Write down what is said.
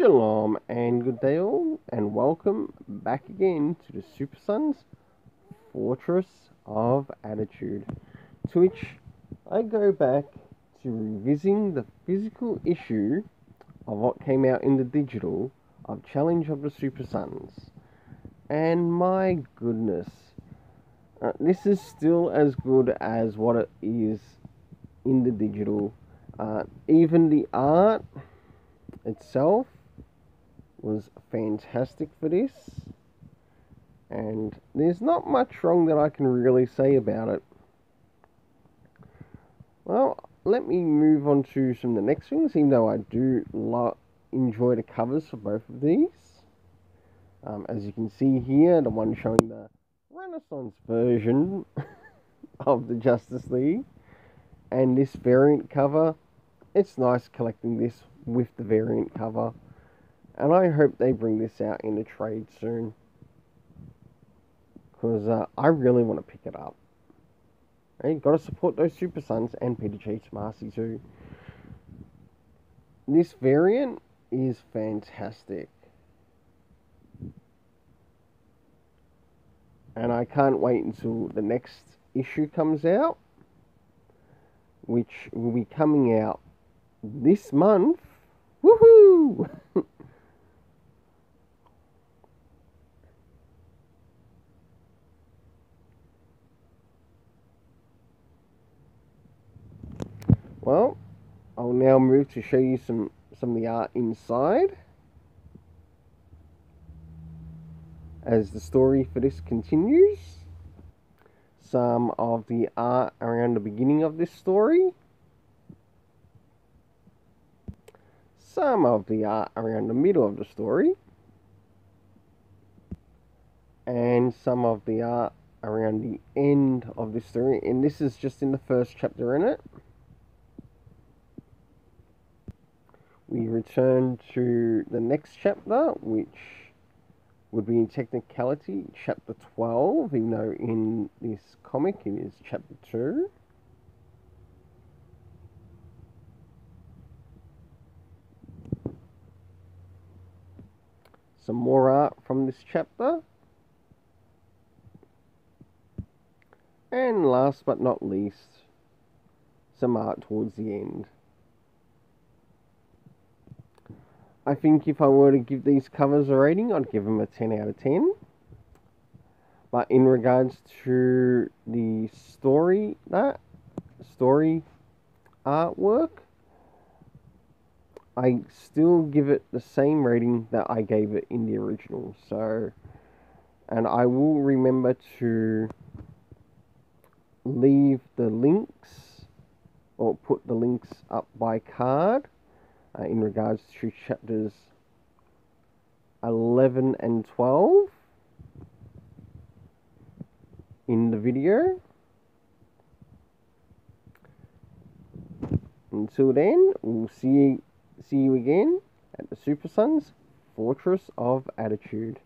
Shalom and good day all, and welcome back again to the Super Sons Fortress of Attitude, to which I go back to revisiting the physical issue of what came out in the digital of Challenge of the Super Sons. And my goodness, this is still as good as what it is in the digital. Even the art itself was fantastic for this, and there's not much wrong that I can really say about it. Well, let me move on to some of the next things, even though I do enjoy the covers for both of these. As you can see here, the one showing the Renaissance version of the Justice League, and this variant cover. It's nice collecting this with the variant cover, and I hope they bring this out in a trade soon, because I really want to pick it up. You've got to support those Super Sons and Peter J. Tomasi too. This variant is fantastic, and I can't wait until the next issue comes out, which will be coming out this month. Woohoo! Well, I'll now move to show you some of the art inside, as the story for this continues. Some of the art around the beginning of this story. Some of the art around the middle of the story. And some of the art around the end of this story. And this is just in the first chapter in it. We return to the next chapter, which would be in technicality chapter 12, even though in this comic it is chapter 2. Some more art from this chapter. And last but not least, some art towards the end. I think if I were to give these covers a rating, I'd give them a 10 out of 10. But in regards to the story artwork, I still give it the same rating that I gave it in the original. So, and I will remember to leave the links, or put the links up by card, in regards to chapters 11 and 12 in the video. Until then, we'll see you again at the Super Sons Fortress of Attitude.